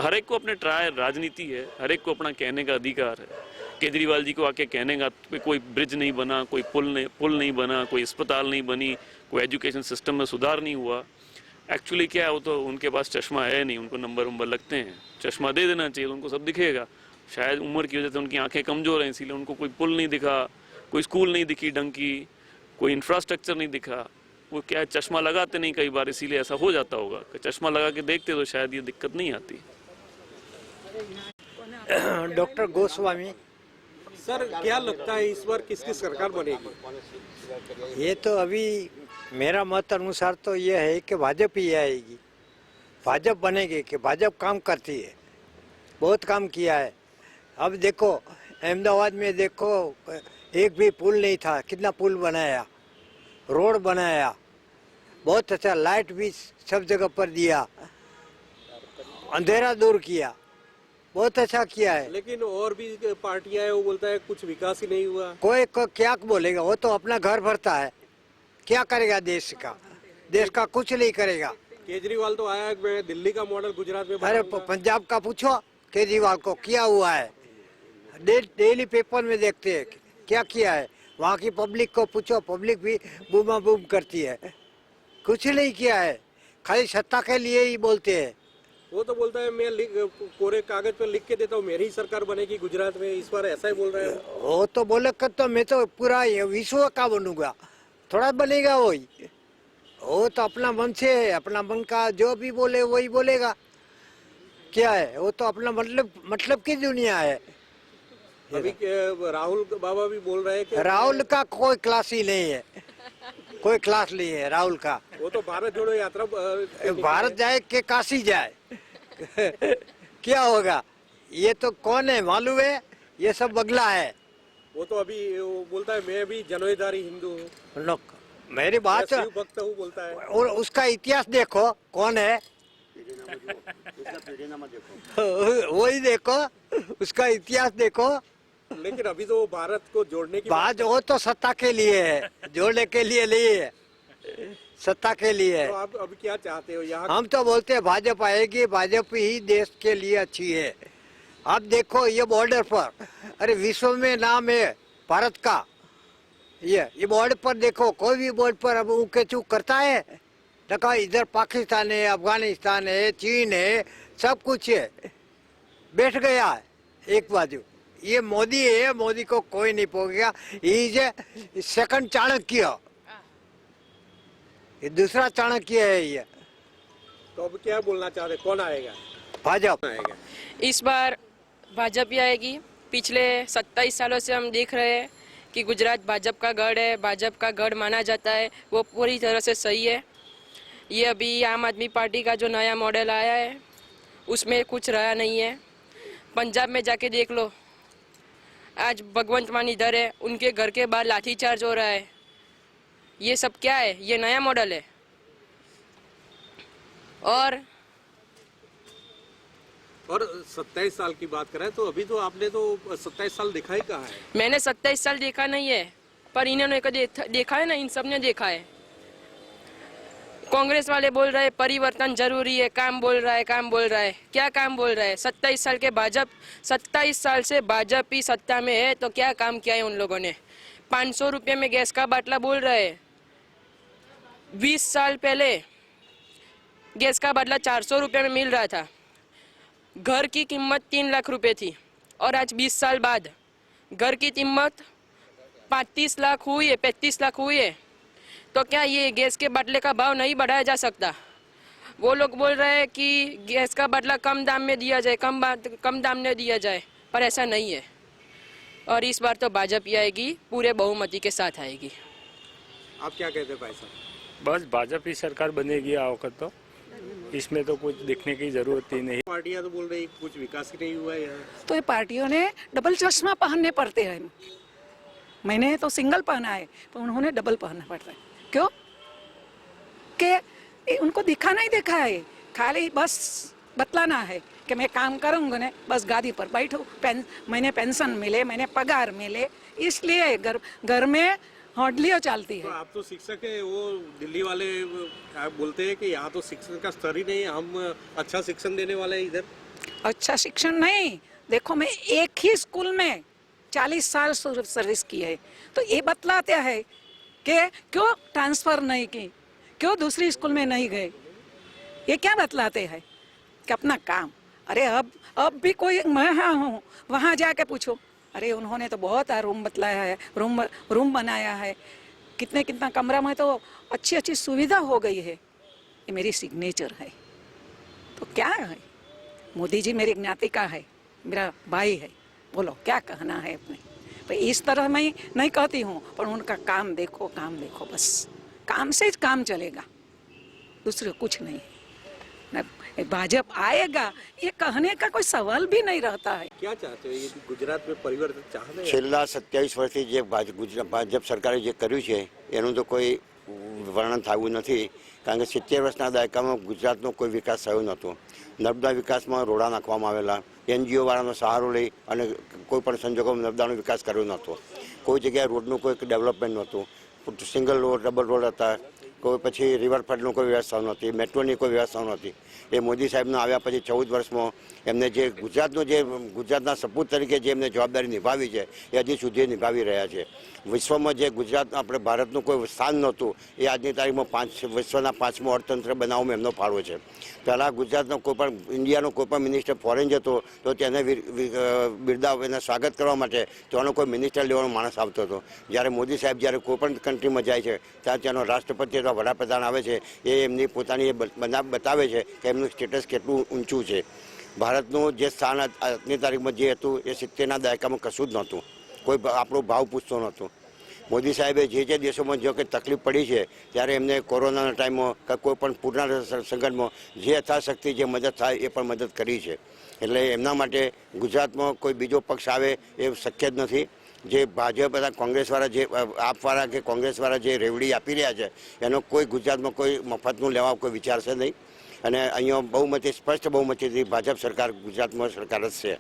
हर एक को अपने ट्रायल राजनीति है, हर एक को अपना कहने का अधिकार है। केजरीवाल जी को आके कहने का कोई ब्रिज नहीं बना, कोई पुल नहीं बना, कोई अस्पताल नहीं बनी, कोई एजुकेशन सिस्टम में सुधार नहीं हुआ। एक्चुअली क्या है, वो तो उनके पास चश्मा है नहीं, उनको नंबर लगते हैं। चश्मा दे देना चाहिए, उनको सब दिखेगा। शायद उम्र की वजह से उनकी आंखें कमजोर हैं, इसीलिए उनको कोई पुल नहीं दिखा, कोई स्कूल नहीं दिखी ढंग की, कोई इंफ्रास्ट्रक्चर नहीं दिखा। वो क्या है, चश्मा लगाते नहीं कई बार, इसीलिए ऐसा हो जाता होगा। चश्मा लगा के देखते तो शायद ये दिक्कत नहीं आती। डॉक्टर गोस्वामी। सर, क्या लगता है इस बार किसकी सरकार बनेगी? ये तो अभी मेरा मत अनुसार तो ये है कि भाजपा ही आएगी, भाजपा बनेगी। कि भाजपा काम करती है, बहुत काम किया है। अब देखो अहमदाबाद में देखो, एक भी पुल नहीं था, कितना पुल बनाया, रोड बनाया, बहुत अच्छा, लाइट भी सब जगह पर दिया, अंधेरा दूर किया, बहुत अच्छा किया है। लेकिन और भी पार्टियां है, वो बोलता है कुछ विकास ही नहीं हुआ। कोई क्या बोलेगा, वो तो अपना घर भरता है, क्या करेगा देश का कुछ नहीं करेगा। केजरीवाल तो आया है, दिल्ली का मॉडल गुजरात में। अरे पंजाब का पूछो केजरीवाल को क्या हुआ है, डेली पेपर में देखते हैं क्या किया है। वहाँ की पब्लिक को पूछो, पब्लिक भी बूमा बूम करती है, कुछ नहीं किया है, खाली सत्ता के लिए ही बोलते हैं। वो तो बोलता है मैं कोरे कागज पर लिख के देता हूँ, मेरी सरकार बनेगी गुजरात में, इस बार ऐसा ही बोल रहा है। वो तो बोले कर तो मैं तो पूरा विश्व का बनूंगा, थोड़ा बनेगा वही। वो तो अपना मन से है, अपना मन का जो भी बोले वही बोलेगा। क्या है, वो तो अपना मतलब की दुनिया है। अभी राहुल बाबा भी बोल रहे हैं कि राहुल का कोई क्लास ही नहीं है, कोई क्लास नहीं है राहुल का। वो तो भारत जोड़ो यात्रा, भारत जाए के काशी जाए क्या होगा, ये तो कौन है मालूम है, ये सब बगला है। वो तो अभी वो बोलता है मैं भी जनोधारी हिंदू हूँ, मेरी बात भक्त हूँ बोलता है। और उसका इतिहास देखो कौन है वही देखो, उसका इतिहास देखो। लेकिन अभी तो भारत को जोड़ने की बात वो तो सत्ता के लिए है, जोड़ने के लिए नहीं है, सत्ता के लिए है। तो आप अभी क्या चाहते हो यहाँ? हम तो बोलते हैं भाजपा आएगी, भाजपा ही देश के लिए अच्छी है। अब देखो ये बॉर्डर पर, अरे विश्व में नाम है भारत का, ये बॉर्डर पर देखो, कोई भी बॉर्डर पर अब ऊके चूक करता है। देखो इधर पाकिस्तान है, अफगानिस्तान है, चीन है, सब कुछ है, बैठ गया है एक बाजू। ये मोदी है, मोदी को कोई नहीं पोगेगा, इज सेकंड चाणक्य, ये दूसरा चाणक्य है ये। तो अब क्या बोलना चाहते, कौन आएगा? भाजपा आएगा इस बार, भाजपा आएगी। पिछले 27 सालों से हम देख रहे हैं कि गुजरात भाजपा का गढ़ है, भाजपा का गढ़ माना जाता है, वो पूरी तरह से सही है। ये अभी आम आदमी पार्टी का जो नया मॉडल आया है उसमें कुछ रहा नहीं है। पंजाब में जाके देख लो, आज भगवंत मान इधर है, उनके घर के बाहर लाठीचार्ज हो रहा है। ये सब क्या है, ये नया मॉडल है। और 27 साल की बात करें तो अभी तो आपने तो 27 साल देखा ही कहाँ है? मैंने 27 साल देखा नहीं है, पर इन्होंने देखा है ना, इन सब ने देखा है। कांग्रेस वाले बोल रहे हैं परिवर्तन जरूरी है, काम बोल रहा है, क्या काम बोल रहा है? 27 साल के भाजपा, 27 साल से भाजपा ही सत्ता में है, तो क्या काम किया है उन लोगों ने? 500 रुपये में गैस का बाटला बोल रहे हैं। 20 साल पहले गैस का बाटला 400 रुपये में मिल रहा था, घर की कीमत 3 लाख रुपए थी, और आज 20 साल बाद घर की कीमत 35 लाख हुई है, 35 लाख हुई है। तो क्या ये गैस के बाटले का भाव नहीं बढ़ाया जा सकता? वो लोग बोल रहे हैं कि गैस का बाटला कम दाम में दिया जाए, कम दाम में दिया जाए, पर ऐसा नहीं है। और इस बार तो भाजपा आएगी, पूरे बहुमती के साथ आएगी। आप क्या कहते हैं भाई साहब? बस भाजपा ही सरकार बनेगी आ वक्त तो, इसमें तो कुछ दिखने की जरूरत ही नहीं। पार्टियां तो बोल रही कुछ विकास ही नहीं हुआ है यहाँ। तो ये पार्टियों ने डबल चश्मा पहनने पड़ते हैं। मैंने तो सिंगल पहना है, तो उन्होंने डबल पहनना पड़ता है। क्यों? कि उनको दिखा नहीं देखा है, खाली बस बतलाना है कि मैं काम करूँगा ना, बस गादी पर बैठो, मैंने पेंशन मिले, मैंने पगार मिले, इसलिए घर में हॉडलियाँ चलती है। तो आप तो शिक्षक है, वो दिल्ली वाले आप बोलते हैं कि यहाँ तो शिक्षण का स्तर ही नहीं, हम अच्छा शिक्षण देने वाले हैं इधर। अच्छा शिक्षण नहीं, देखो मैं एक ही स्कूल में 40 साल सर्विस की है, तो ये बतलाते हैं कि क्यों ट्रांसफर नहीं की, क्यों दूसरी स्कूल में नहीं गए। ये क्या बतलाते हैं कि अपना काम। अरे अब भी कोई मैं हूँ, वहाँ जाके पूछो, अरे उन्होंने तो बहुत रूम बतलाया है, रूम बनाया है, कितना कमरा में तो अच्छी सुविधा हो गई है, ये मेरी सिग्नेचर है। तो क्या है, मोदी जी मेरी ज्ञाति का है, मेरा भाई है, बोलो क्या कहना है अपने। तो इस तरह मैं नहीं कहती हूँ, पर उनका काम देखो बस, काम से काम चलेगा, दूसरे कुछ नहीं है। भाजपा आएगा ये कहने का कोई सवाल भी नहीं रहता है। क्या चाहते हो, ये गुजरात में परिवर्तन चाहते हैं? છેલ્લા 27 વર્ષથી જે ભાજપ સરકારે જે કર્યું છે એનું તો કોઈ વર્ણન થયું નથી, કારણ કે 70 વર્ષના દાયકામાં ગુજરાતનો કોઈ વિકાસ થયો નહોતો. નર્મદા વિકાસમાં રોડા નાખવામાં આવેલા, NGO વાળાનો સહારો લઈ અને કોઈ પણ સંજોગોમાં નર્મદાનો વિકાસ કર્યો નહોતો. કોઈ જગ્યાએ રોડનું કોઈ ડેવલપમેન્ટ નહોતું, સિંગલ રોડ ડબલ રોડ હતા, કોઈ પછી રિવરફ્રન્ટનું કોઈ વ્યવસ્થા નહોતી, મેટ્રોની કોઈ વ્યવસ્થા નહોતી. એ મોદી સાહેબનો આવ્યા પછી 14 વર્ષમાં એમને જે ગુજરાતના સપૂત તરીકે જે એમને જવાબદારી નિભાવી છે એ હજી સુધી નિભાવી રહ્યા છે. વિશ્વમાં જે ગુજરાત આપણે ભારતનું કોઈ સ્થાન નહોતું એ આજની તારીખમાં વિશ્વના 5મો અર્થતંત્ર બનાવવામાં એમનો ફાળો છે. પહેલાં ગુજરાતનો કોઈપણ ઇન્ડિયાનો કોઈપણ મિનિસ્ટર ફોરેન જતો તો તેને બિરદાવ એને સ્વાગત કરવા માટે ત્યાંનો કોઈ મિનિસ્ટર લેવાનો માણસ આવતો હતો. જ્યારે મોદી સાહેબ જ્યારે કોઈપણ કન્ટ્રીમાં જાય છે ત્યાં ત્યાંનો રાષ્ટ્રપતિ અથવા વડાપ્રધાન આવે છે એ એમની પોતાની બતાવે છે કે એમનું સ્ટેટસ કેટલું ઊંચું છે. ભારતનું જે સ્થાન આજની તારીખમાં જે હતું એ 70ના દાયકામાં કશું જ નહોતું, કોઈ આપણો ભાવ પૂછતો નહોતો. મોદી સાહેબે જે દેશોમાં જો કે તકલીફ પડી છે ત્યારે એમને કોરોનાના ટાઈમમાં કે કોઈ પણ પૂરના સંકટમાં જે યથાશક્તિ જે મદદ થાય એ પણ મદદ કરી છે. એટલે એમના માટે ગુજરાતમાં કોઈ બીજો પક્ષ આવે એ શક્ય જ નથી. જે ભાજપ અથવા કોંગ્રેસવાળા જે આપવાળા કે કોંગ્રેસવાળા જે રેવડી આપી રહ્યા છે એનો કોઈ ગુજરાતમાં કોઈ મફતનું લેવા કોઈ વિચારશે નહીં. અને અહીંયા બહુમતી સ્પષ્ટ બહુમતીથી ભાજપ સરકાર ગુજરાતમાં સરકાર જ છે.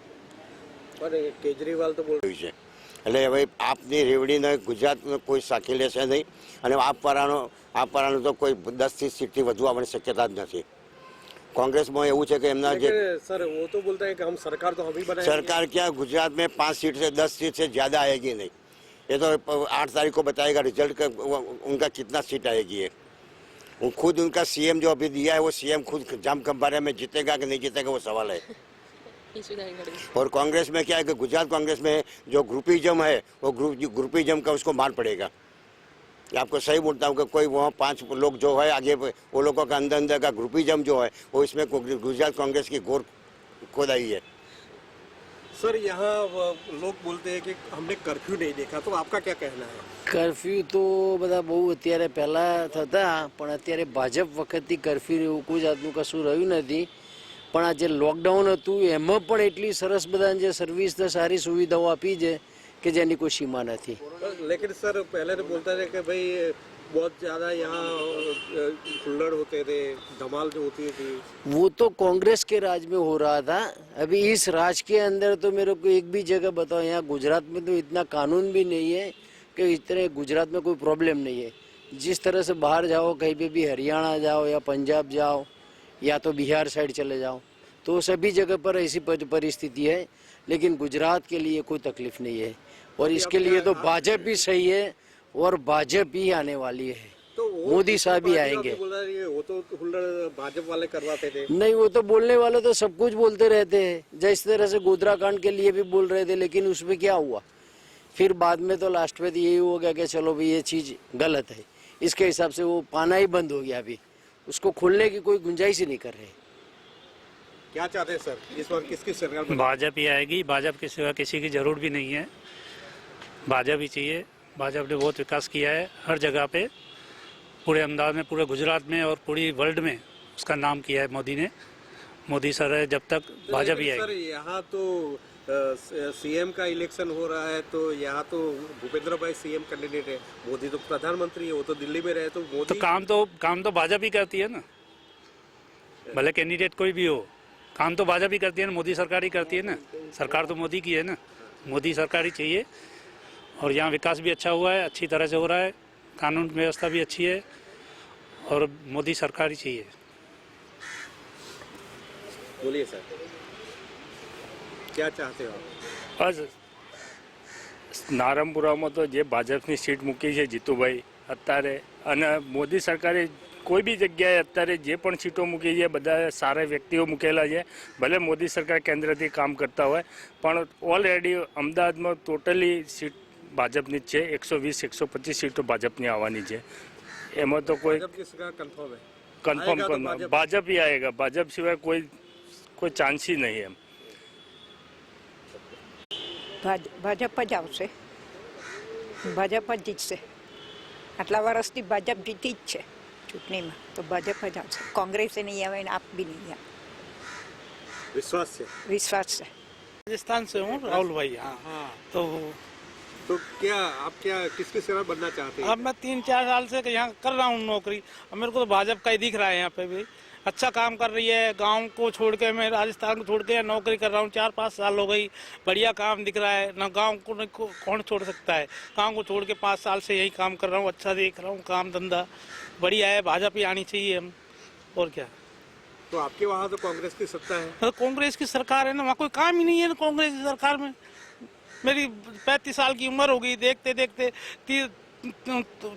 કેજરીવાલ તો બોલ છે એટલે હવે આપની રેવડીને ગુજરાતનો કોઈ સાખી લેશે નહીં. અને આપવાળાનો તો કોઈ 10 સીટથી વધુ આવવાની શક્યતા જ નથી. कांग्रेस में એવું છે કે એમના જે सर वो तो बोलता है कि हम सरकार तो हम ही बनाएंगे। सरकार क्या गुजरात में 5 सीट से 10 सीट से ज़्यादा आएगी नहीं. ये तो 8 तारीख को बताएगा रिजल्ट का उनका कितना सीट आएगी है. खुद उनका सीएम जो अभी दिया है वो सीएम खुद जाम खंभारे में जीतेगा कि नहीं जीतेगा वो सवाल है. और कांग्रेस में क्या है कि गुजरात कांग्रेस में जो ग्रुपिज्म है वो ग्रुपिज्म का उसको मार पड़ेगा. आपको सही बोलता हूँ कि कोई वहाँ 5 लोग जो है आगे वो लोगों का अंदर का ग्रुपिज्म जो है वो इसमें गुजरात कांग्रेस की घोर खोदाई है. सर यहाँ लोग बोलते हैं कि हमने कर्फ्यू नहीं देखा, तो आपका क्या कहना है? कर्फ्यू तो બધા બહુ અત્યારે પહેલાં થતા, પણ અત્યારે ભાજપ વખતથી કર્ફ્યુ એવું કોઈ જાતનું કશું રહ્યું નથી. પણ આ જે લોકડાઉન હતું એમાં પણ એટલી સરસ બધાને જે સર્વિસ સારી સુવિધાઓ આપી છે કે જેની કોઈ સીમા નથી. लेकिन सर पहले तो बोलता था कि भाई बहुत ज़्यादा यहाँ हुल्लड़ होते थे, धमाल जो होती थी. वो तो कांग्रेस के राज में हो रहा था. अभी इस राज के अंदर तो मेरे को एक भी जगह बताओ, यहाँ गुजरात में तो इतना कानून भी नहीं है कि इतने गुजरात में कोई प्रॉब्लम नहीं है. जिस तरह से बाहर जाओ, कहीं पे भी हरियाणा जाओ या पंजाब जाओ या तो बिहार साइड चले जाओ, तो सभी जगह पर ऐसी परिस्थिति है. लेकिन गुजरात के लिए कोई तकलीफ नहीं है और इसके लिए तो भाजपा भी सही है और भाजपा ही आने वाली है. तो मोदी साहब ही आएंगे. वो तो हुल्लड़ भाजपा वाले करवाते थे. नहीं, वो तो बोलने वाले तो सब कुछ बोलते रहते हैं. जिस तरह से गोधरा कांड के लिए भी बोल रहे थे, लेकिन उसमें क्या हुआ फिर बाद में तो लास्ट में तो यही हो गया कि चलो भाई ये चीज गलत है. इसके हिसाब से वो पाना ही बंद हो गया. अभी उसको खोलने की कोई गुंजाइश ही नहीं कर रहे. क्या चाहते हैं सर इस बार किसकी सरकार बने? भाजपा ही आएगी. भाजपा के सिवा किसी की जरूरत भी नहीं है. भाजपा ही चाहिए. भाजपा ने बहुत विकास किया है हर जगह पे, पूरे अहमदाबाद में, पूरे गुजरात में और पूरी वर्ल्ड में उसका नाम किया है मोदी ने. मोदी सर है जब तक भाजपा ही सर आएगी. यहाँ तो सीएम का इलेक्शन हो रहा है, तो यहाँ तो भूपेंद्र भाई सीएम कैंडिडेट है, मोदी तो प्रधानमंत्री है, वो तो दिल्ली में रहे. तो मोदी तो काम तो भाजपा ही करती है ना, भले कैंडिडेट कोई भी हो, काम तो भाजपा ही करती है ना. मोदी सरकार ही करती है ना. सरकार तो मोदी की है ना. मोदी सरकार ही चाहिए. और यहाँ विकास भी अच्छा हुआ है, अच्छी तरह से हो रहा है, कानून व्यवस्था भी अच्छी है और मोदी सरकार ही चाहिए. बोलिए सर. क्या चाहते हो आप? બસ નારણપુરામાં તો જે ભાજપની સીટ મૂકી છે જીતુભાઈ અત્યારે, અને મોદી સરકારે કોઈ બી જગ્યાએ અત્યારે જે પણ સીટો મૂકી છે બધા સારા વ્યક્તિઓ મૂકેલા છે. ભલે મોદી સરકાર કેન્દ્રથી કામ કરતા હોય પણ ઓલરેડી અમદાવાદમાં ટોટલી સીટ ભાજપની જ છે. 120-125 સીટો ભાજપની આવવાની છે. એમાં તો કોઈ भाजपा की सरकार कंफर्म है? કન્ફર્મ આएગા તો ભાજપ ही आएगा. ભાજપ સિવાય કોઈ ચાન્સ ही નહીં એમ. ભાજપ જ આવશે, ભાજપ જ જીતશે. આટલા વર્ષથી ભાજપ જીતી જ છે ચૂંટણીમાં, તો ભાજપ જ આવશે. કોંગ્રેસે નહીં આવે ને આપ બી નહીં આવે. विश्वास से? વિશ્વાસ છે. राजस्थान से हूँ राहुल भाई. हाँ, तो क्या आप किसकी सेवा बनना चाहते हैं? अब मैं 3-4 साल से यहाँ कर रहा हूँ नौकरी. अब मेरे को तो भाजपा का ही दिख रहा है. यहाँ पे भी अच्छा काम कर रही है. गांव को छोड़ के मैं राजस्थान को छोड़ के नौकरी कर रहा हूँ. 4-5 साल हो गई. बढ़िया काम दिख रहा है ना. गांव को कौन छोड़ सकता है? गांव को छोड़ के 5 साल से यही काम कर रहा हूँ. अच्छा देख रहा हूँ. काम धंधा बढ़िया है. भाजपा ही आनी चाहिए हम, और क्या. तो आपके वहाँ तो कांग्रेस की सत्ता है? तो कांग्रेस की सरकार है ना, वहाँ कोई काम ही नहीं है ना कांग्रेस की सरकार में. मेरी 35 साल की उम्र होगी. देखते देखते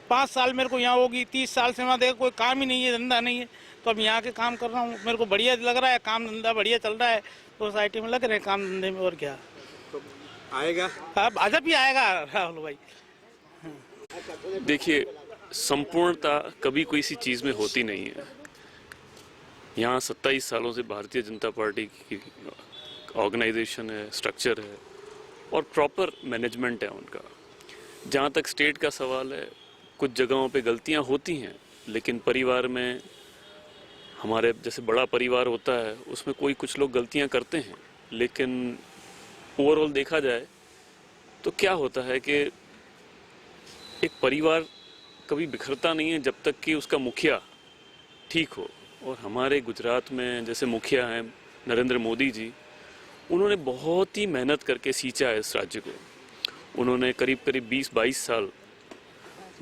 5 साल मेरे को यहाँ होगी. 30 साल से वहाँ देखा कोई काम ही नहीं है, धंधा नहीं है. तो अब यहाँ के काम कर रहा हूँ. मेरे को बढ़िया लग रहा है. काम धंधा बढ़िया चल रहा है. सोसाइटी में लग रहे हैं काम धंधे में, और क्या. तो आएगा? हाँ, भाजपा ही आएगा राहुल भाई. देखिए, संपूर्णता कभी कोई सी चीज़ में होती नहीं है. यहाँ 27 सालों से भारतीय जनता पार्टी की ऑर्गेनाइजेशन है, स्ट्रक्चर है और प्रॉपर मैनेजमेंट है उनका. जहाँ तक स्टेट का सवाल है, कुछ जगहों पे गलतियाँ होती हैं, लेकिन परिवार में हमारे जैसे बड़ा परिवार होता है उसमें कुछ लोग गलतियाँ करते हैं, लेकिन ओवरऑल देखा जाए तो क्या होता है कि एक परिवार कभी बिखरता नहीं है जब तक कि उसका मुखिया ठीक हो. और हमारे गुजरात में जैसे मुखिया हैं नरेंद्र मोदी जी, उन्होंने बहुत ही मेहनत करके सींचा है इस राज्य को. उन्होंने करीब 20-22 साल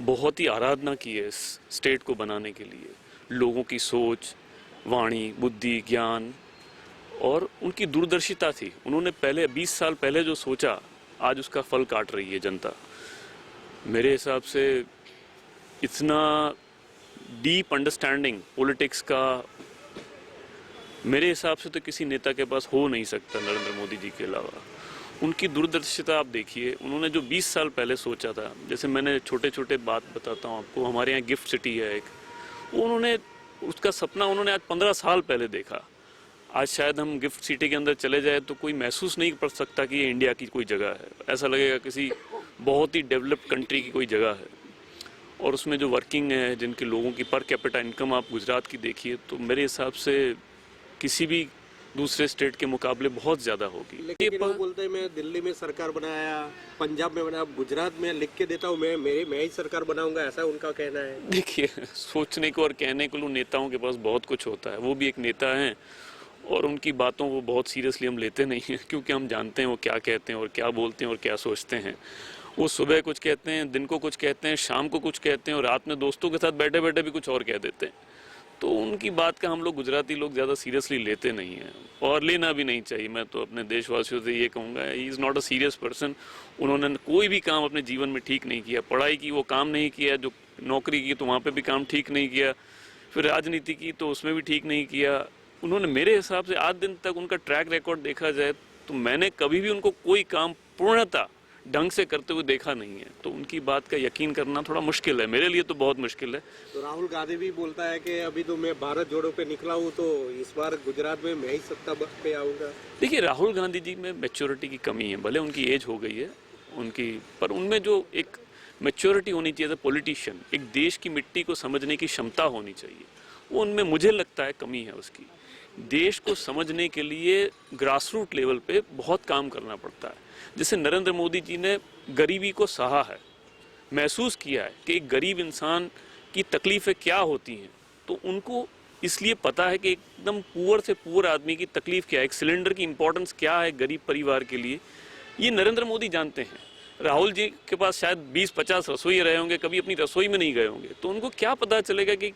बहुत ही आराधना की है इस स्टेट को बनाने के लिए. लोगों की सोच, वाणी, बुद्धि, ज्ञान और उनकी दूरदर्शिता थी. उन्होंने पहले 20 साल पहले जो सोचा, आज उसका फल काट रही है जनता. मेरे हिसाब से इतना डीप अंडरस्टैंडिंग पॉलिटिक्स का मेरे हिसाब से तो किसी नेता के पास हो नहीं सकता नरेंद्र मोदी जी के अलावा. उनकी दूरदर्शिता आप देखिए. उन्होंने जो 20 साल पहले सोचा था, जैसे मैंने छोटे छोटे बात बताता हूँ आपको. हमारे यहाँ गिफ्ट सिटी है एक, उन्होंने उसका सपना उन्होंने आज 15 साल पहले देखा. आज शायद हम गिफ्ट सिटी के अंदर चले जाए तो कोई महसूस नहीं कर सकता कि ये इंडिया की कोई जगह है. ऐसा लगेगा किसी बहुत ही डेवलप्ड कंट्री की कोई जगह है. और उसमें जो वर्किंग है, जिनके लोगों की पर कैपिटा इनकम आप गुजरात की देखिए तो मेरे हिसाब से किसी भी दूसरे स्टेट के मुकाबले बहुत ज़्यादा होगी. लेकिन वो बोलते हैं मैं दिल्ली में सरकार बनाया, पंजाब में बनाया, गुजरात में लिख के देता हूँ मैं ही सरकार बनाऊंगा, ऐसा उनका कहना है. देखिए, सोचने को और कहने को नेताओं के पास बहुत कुछ होता है. वो भी एक नेता हैं और उनकी बातों को बहुत सीरियसली हम लेते नहीं हैं, क्योंकि हम जानते हैं वो क्या कहते हैं और क्या बोलते हैं और क्या सोचते हैं. वो सुबह कुछ कहते हैं, दिन को कुछ कहते हैं, शाम को कुछ कहते हैं और रात में दोस्तों के साथ बैठे बैठे भी कुछ और कह देते हैं. तो उनकी बात का हम लोग गुजराती लोग ज़्यादा सीरियसली लेते नहीं हैं और लेना भी नहीं चाहिए. मैं तो अपने देशवासियों से ये कहूँगा, he is not a serious person. उन्होंने कोई भी काम अपने जीवन में ठीक नहीं किया. पढ़ाई की वो काम नहीं किया, जो नौकरी की तो वहाँ पर भी काम ठीक नहीं किया, फिर राजनीति की तो उसमें भी ठीक नहीं किया. उन्होंने मेरे हिसाब से आज दिन तक उनका ट्रैक रिकॉर्ड देखा जाए तो मैंने कभी भी उनको कोई काम पूर्णतः ढंग से करते हुए देखा नहीं है. तो उनकी बात का यकीन करना थोड़ा मुश्किल है, मेरे लिए तो बहुत मुश्किल है. तो राहुल गांधी भी बोलता है कि अभी तो मैं भारत जोड़ो पे निकला हूँ, तो इस बार गुजरात में मैं ही सत्ता पे आऊँगा. देखिए, राहुल गांधी जी में मैच्योरिटी की कमी है. भले उनकी एज हो गई है उनकी, पर उनमें जो एक मैच्योरिटी होनी चाहिए, पॉलिटिशियन, एक देश की मिट्टी को समझने की क्षमता होनी चाहिए, वो उनमें मुझे लगता है कमी है उसकी. देश को समझने के लिए ग्रासरूट लेवल पे बहुत काम करना पड़ता है. जैसे नरेंद्र मोदी जी ने गरीबी को सहा है, महसूस किया है कि एक गरीब इंसान की तकलीफ़ें क्या होती हैं, तो उनको इसलिए पता है कि एकदम पुअर से पुअर आदमी की तकलीफ़ क्या है, एक सिलेंडर की इंपॉर्टेंस क्या है गरीब परिवार के लिए, ये नरेंद्र मोदी जानते हैं. राहुल जी के पास शायद 20-50 रसोई रहे होंगे, कभी अपनी रसोई में नहीं गए होंगे, तो उनको क्या पता चलेगा कि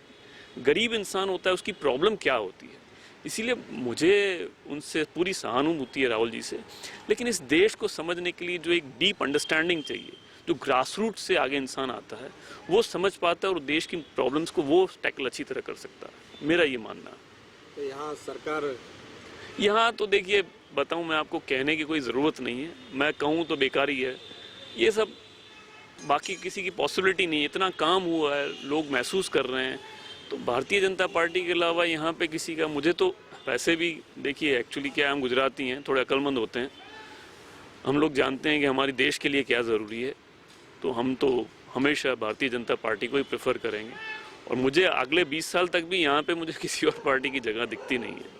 गरीब इंसान होता है उसकी प्रॉब्लम क्या होती है. इसीलिए मुझे उनसे पूरी सहानुभूति है, राहुल जी से। लेकिन इस देश को समझने के लिए जो एक डीप अंडरस्टैंडिंग चाहिए, जो ग्रास रूट से आगे इंसान आता है वो समझ पाता है और देश की प्रॉब्लम्स को वो टैकल अच्छी तरह कर सकता है, मेरा ये मानना है। तो यहाँ सरकार, यहाँ तो देखिए बताऊँ मैं आपको, कहने की कोई ज़रूरत नहीं है, मैं कहूँ तो बेकारी है। ये सब बाकी किसी की पॉसिबिलिटी नहीं है, इतना काम हुआ है, लोग महसूस कर रहे हैं। तो भारतीय जनता पार्टी के अलावा यहाँ पे किसी का, मुझे तो वैसे भी देखिए एक्चुअली क्या, हम गुजराती हैं, थोड़े अक्लमंद होते हैं, हम लोग जानते हैं कि हमारे देश के लिए क्या ज़रूरी है, तो हम तो हमेशा भारतीय जनता पार्टी को ही प्रेफर करेंगे। और मुझे अगले 20 साल तक भी यहाँ पे मुझे किसी और पार्टी की जगह दिखती नहीं है।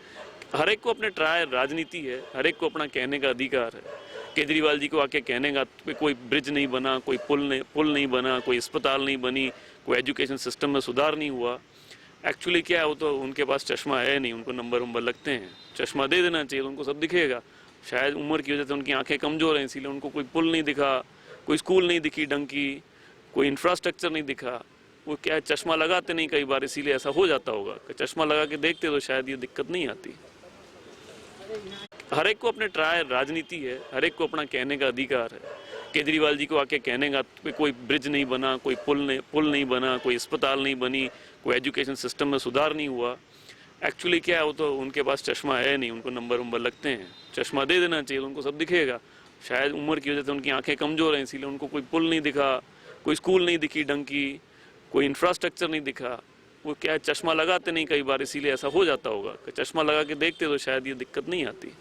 हर एक को अपने राजनीति है, हर एक को अपना कहने का अधिकार है। केजरीवाल जी को आके कहने का कोई ब्रिज नहीं बना, कोई पुल नहीं बना, कोई अस्पताल नहीं बनी, कोई एजुकेशन सिस्टम में सुधार नहीं हुआ। एक्चुअली क्या है, वो तो उनके पास चश्मा है नहीं, उनको नंबर लगते हैं, चश्मा दे देना चाहिए तो उनको सब दिखेगा। शायद उम्र की वजह से उनकी आंखें कमज़ोर हैं, इसीलिए उनको कोई पुल नहीं दिखा, कोई स्कूल नहीं दिखी ढंग की, कोई इंफ्रास्ट्रक्चर नहीं दिखा। वो क्या है, चश्मा लगाते नहीं कई बार, इसीलिए ऐसा हो जाता होगा कि चश्मा लगा के देखते तो शायद ये दिक्कत नहीं आती। हर एक को अपने राजनीति है, हर एक को अपना कहने का अधिकार है। केजरीवाल जी को आके कहने का कोई ब्रिज नहीं बना, कोई पुल नहीं बना, कोई अस्पताल नहीं बनी, कोई एजुकेशन सिस्टम में सुधार नहीं हुआ। एक्चुअली क्या है, वो तो उनके पास चश्मा है नहीं, उनको नंबर लगते हैं, चश्मा दे देना चाहिए तो उनको सब दिखेगा। शायद उम्र की वजह से उनकी आंखें कमज़ोर हैं, इसीलिए उनको कोई पुल नहीं दिखा, कोई स्कूल नहीं दिखी ढंग की, कोई इंफ्रास्ट्रक्चर नहीं दिखा। वो क्या है, चश्मा लगाते नहीं कई बार, इसीलिए ऐसा हो जाता होगा कि चश्मा लगा के देखते तो शायद ये दिक्कत नहीं आती।